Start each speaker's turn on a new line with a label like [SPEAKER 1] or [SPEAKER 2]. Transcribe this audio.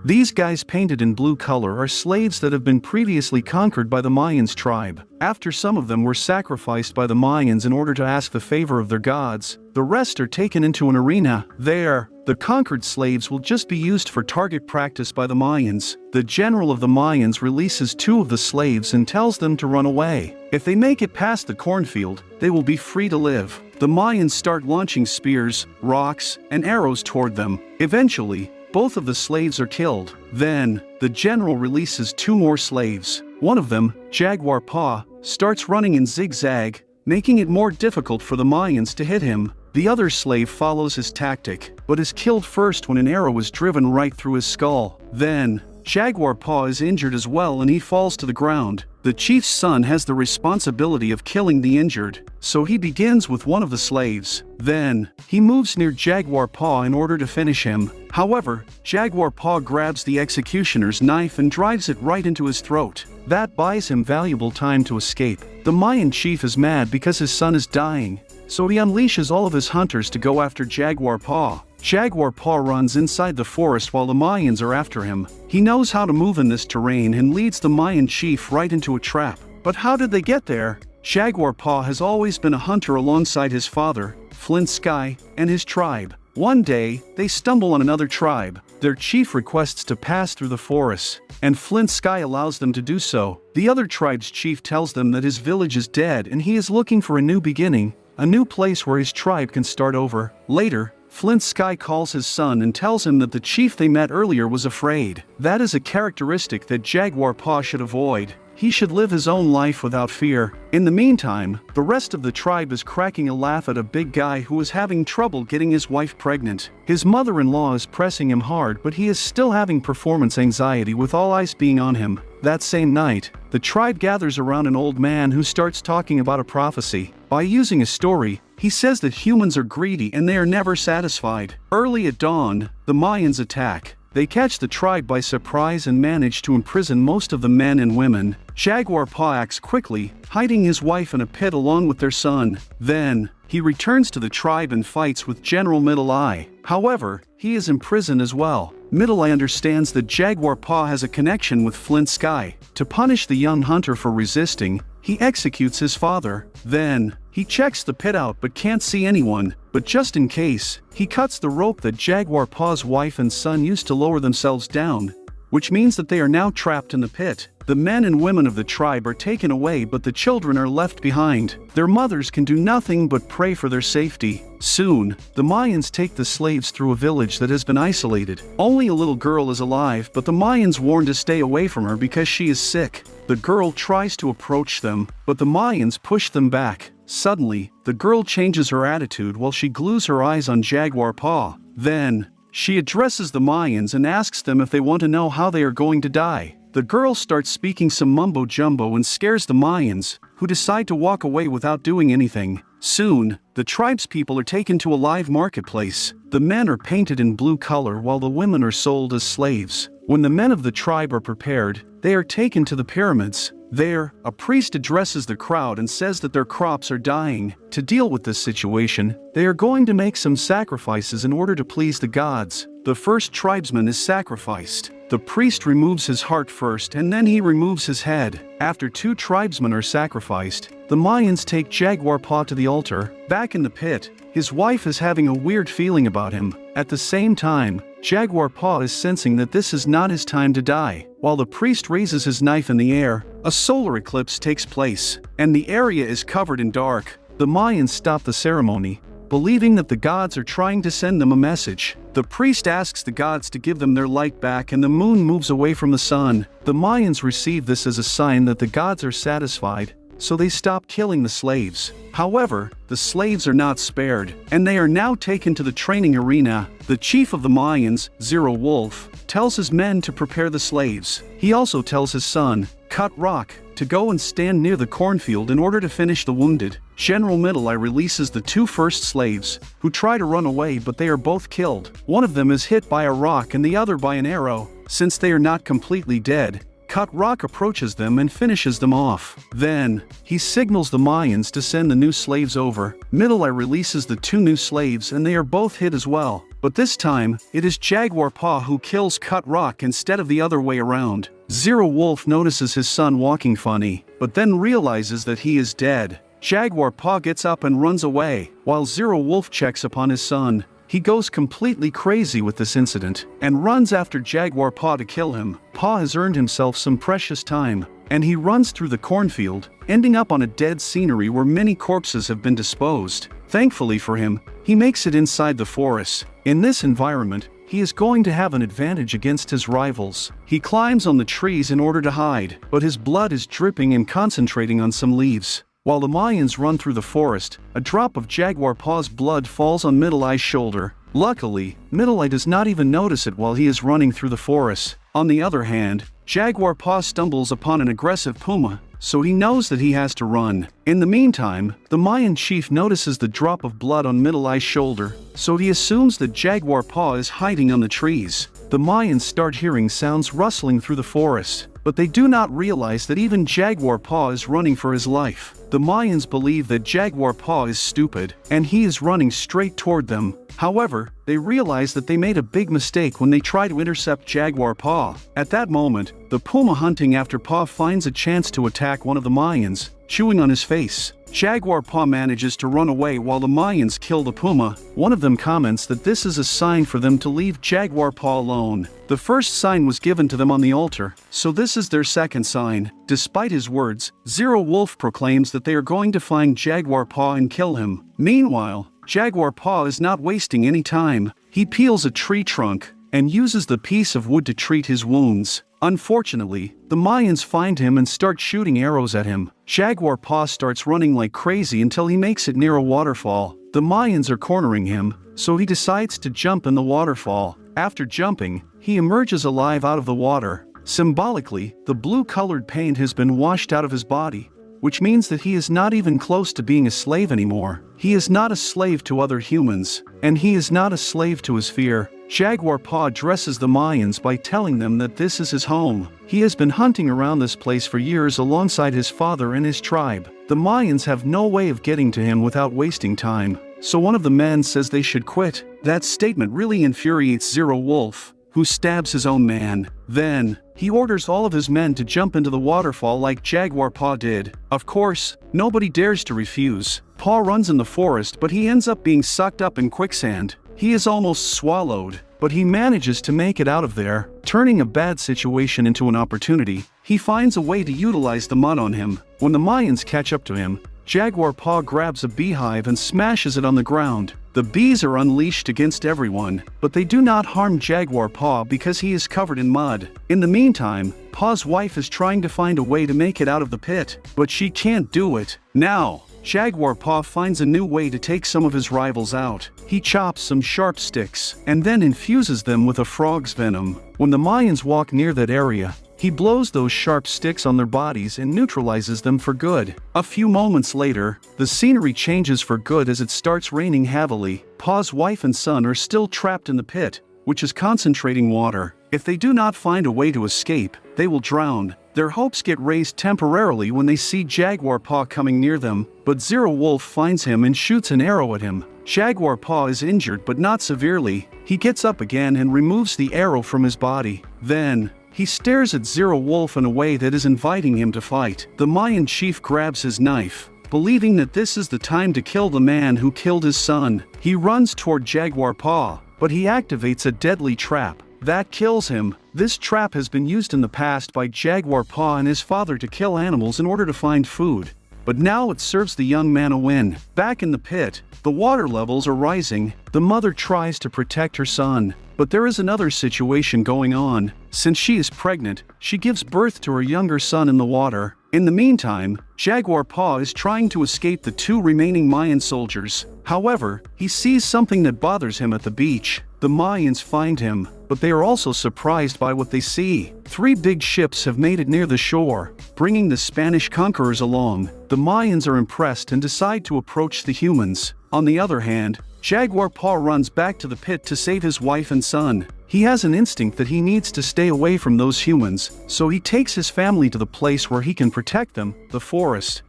[SPEAKER 1] These guys painted in blue color are slaves that have been previously conquered by the Mayans tribe. After some of them were sacrificed by the Mayans in order to ask the favor of their gods, the rest are taken into an arena. There, the conquered slaves will just be used for target practice by the Mayans. The general of the Mayans releases 2 of the slaves and tells them to run away. If they make it past the cornfield, they will be free to live. The Mayans start launching spears, rocks, and arrows toward them. Eventually, both of the slaves are killed. Then, the general releases 2 more slaves. One of them, Jaguar Paw, starts running in zigzag, making it more difficult for the Mayans to hit him. The other slave follows his tactic, but is killed first when an arrow is driven right through his skull. Then, Jaguar Paw is injured as well and he falls to the ground. The chief's son has the responsibility of killing the injured, so he begins with one of the slaves. Then, he moves near Jaguar Paw in order to finish him. However, Jaguar Paw grabs the executioner's knife and drives it right into his throat. That buys him valuable time to escape. The Mayan chief is mad because his son is dying, so he unleashes all of his hunters to go after Jaguar Paw. Jaguar Paw runs inside the forest while the Mayans are after him. He knows how to move in this terrain and leads the Mayan chief right into a trap. But how did they get there? Jaguar Paw has always been a hunter alongside his father, Flint Sky, and his tribe. One day, they stumble on another tribe. Their chief requests to pass through the forest, and Flint Sky allows them to do so. The other tribe's chief tells them that his village is dead and he is looking for a new beginning, a new place where his tribe can start over. Later, Flint Sky calls his son and tells him that the chief they met earlier was afraid. That is a characteristic that Jaguar Paw should avoid. He should live his own life without fear. In the meantime, the rest of the tribe is cracking a laugh at a big guy who is having trouble getting his wife pregnant. His mother-in-law is pressing him hard, but he is still having performance anxiety with all eyes being on him. That same night, the tribe gathers around an old man who starts talking about a prophecy. By using a story, he says that humans are greedy and they are never satisfied. Early at dawn, the Mayans attack. They catch the tribe by surprise and manage to imprison most of the men and women. Jaguar Paw acts quickly, hiding his wife in a pit along with their son. Then, he returns to the tribe and fights with General Middle Eye. However, he is imprisoned as well. Middle Eye understands that Jaguar Paw has a connection with Flint Sky. To punish the young hunter for resisting, he executes his father. Then, he checks the pit out but can't see anyone. But just in case, he cuts the rope that Jaguar Paw's wife and son used to lower themselves down, which means that they are now trapped in the pit. The men and women of the tribe are taken away, but the children are left behind. Their mothers can do nothing but pray for their safety. Soon, the Mayans take the slaves through a village that has been isolated. Only a little girl is alive, but the Mayans warn to stay away from her because she is sick. The girl tries to approach them, but the Mayans push them back. Suddenly, the girl changes her attitude while she glues her eyes on Jaguar Paw. Then, she addresses the Mayans and asks them if they want to know how they are going to die. The girl starts speaking some mumbo-jumbo and scares the Mayans, who decide to walk away without doing anything. Soon, the tribespeople are taken to a live marketplace. The men are painted in blue color while the women are sold as slaves. When the men of the tribe are prepared, they are taken to the pyramids. There, a priest addresses the crowd and says that their crops are dying. To deal with this situation, they are going to make some sacrifices in order to please the gods. The first tribesman is sacrificed. The priest removes his heart first and then he removes his head. After 2 tribesmen are sacrificed, the Mayans take Jaguar Paw to the altar. Back in the pit, his wife is having a weird feeling about him. At the same time, Jaguar Paw is sensing that this is not his time to die. While the priest raises his knife in the air, a solar eclipse takes place, and the area is covered in dark. The Mayans stop the ceremony, believing that the gods are trying to send them a message. The priest asks the gods to give them their light back and the moon moves away from the sun. The Mayans receive this as a sign that the gods are satisfied, so they stop killing the slaves. However, the slaves are not spared, and they are now taken to the training arena. The chief of the Mayans, Zero Wolf, tells his men to prepare the slaves. He also tells his son, Cut Rock, to go and stand near the cornfield in order to finish the wounded. General Middle Eye releases the 2 first slaves, who try to run away but they are both killed. One of them is hit by a rock and the other by an arrow. Since they are not completely dead, Cut Rock approaches them and finishes them off. Then, he signals the Mayans to send the new slaves over. Middle Eye releases the 2 new slaves and they are both hit as well. But this time, it is Jaguar Paw who kills Cut Rock instead of the other way around. Zero Wolf notices his son walking funny, but then realizes that he is dead. Jaguar Paw gets up and runs away, while Zero Wolf checks upon his son. He goes completely crazy with this incident, and runs after Jaguar Paw to kill him. Paw has earned himself some precious time, and he runs through the cornfield, ending up on a dead scenery where many corpses have been disposed. Thankfully for him, he makes it inside the forest. In this environment, he is going to have an advantage against his rivals. He climbs on the trees in order to hide, but his blood is dripping and concentrating on some leaves. While the Mayans run through the forest, a drop of Jaguar Paw's blood falls on Middle Eye's shoulder. Luckily, Middle Eye does not even notice it while he is running through the forest. On the other hand, Jaguar Paw stumbles upon an aggressive puma, so he knows that he has to run. In the meantime, the Mayan chief notices the drop of blood on Middle Eye's shoulder, so he assumes that Jaguar Paw is hiding on the trees. The Mayans start hearing sounds rustling through the forest, but they do not realize that even Jaguar Paw is running for his life. The Mayans believe that Jaguar Paw is stupid, and he is running straight toward them. However, they realize that they made a big mistake when they try to intercept Jaguar Paw. At that moment, the puma hunting after Paw finds a chance to attack one of the Mayans, chewing on his face. Jaguar Paw manages to run away while the Mayans kill the puma. One of them comments that this is a sign for them to leave Jaguar Paw alone. The first sign was given to them on the altar, so this is their second sign. Despite his words, Zero Wolf proclaims that they are going to find Jaguar Paw and kill him. Meanwhile, Jaguar Paw is not wasting any time. He peels a tree trunk and uses the piece of wood to treat his wounds. Unfortunately, the Mayans find him and start shooting arrows at him. Jaguar Paw starts running like crazy until he makes it near a waterfall. The Mayans are cornering him, so he decides to jump in the waterfall. After jumping, he emerges alive out of the water. Symbolically, the blue-colored paint has been washed out of his body, which means that he is not even close to being a slave anymore. He is not a slave to other humans, and he is not a slave to his fear. Jaguar Paw addresses the Mayans by telling them that this is his home. He has been hunting around this place for years alongside his father and his tribe. The Mayans have no way of getting to him without wasting time, so one of the men says they should quit. That statement really infuriates Zero Wolf, who stabs his own man. Then, he orders all of his men to jump into the waterfall like Jaguar Paw did. Of course, nobody dares to refuse. Paw runs in the forest, but he ends up being sucked up in quicksand. He is almost swallowed, but he manages to make it out of there. Turning a bad situation into an opportunity, he finds a way to utilize the mud on him. When the Mayans catch up to him, Jaguar Paw grabs a beehive and smashes it on the ground. The bees are unleashed against everyone, but they do not harm Jaguar Paw because he is covered in mud. In the meantime, Paw's wife is trying to find a way to make it out of the pit, but she can't do it. Now, Jaguar Paw finds a new way to take some of his rivals out. He chops some sharp sticks and then infuses them with a frog's venom. When the Mayans walk near that area, he blows those sharp sticks on their bodies and neutralizes them for good. A few moments later, the scenery changes for good as it starts raining heavily. Paw's wife and son are still trapped in the pit, which is concentrating water. If they do not find a way to escape, they will drown. Their hopes get raised temporarily when they see Jaguar Paw coming near them, but Zero Wolf finds him and shoots an arrow at him. Jaguar Paw is injured but not severely. He gets up again and removes the arrow from his body. Then, he stares at Zero Wolf in a way that is inviting him to fight. The Mayan chief grabs his knife, believing that this is the time to kill the man who killed his son. He runs toward Jaguar Paw, but he activates a deadly trap that kills him. This trap has been used in the past by Jaguar Paw and his father to kill animals in order to find food, but now it serves the young man a win. Back in the pit, the water levels are rising. The mother tries to protect her son, but there is another situation going on. Since she is pregnant, she gives birth to her younger son in the water. In the meantime, Jaguar Paw is trying to escape the two remaining Mayan soldiers. However, he sees something that bothers him at the beach. The Mayans find him, but they are also surprised by what they see. 3 big ships have made it near the shore, bringing the Spanish conquerors along. The Mayans are impressed and decide to approach the humans. On the other hand, Jaguar Paw runs back to the pit to save his wife and son. He has an instinct that he needs to stay away from those humans, so he takes his family to the place where he can protect them, the forest.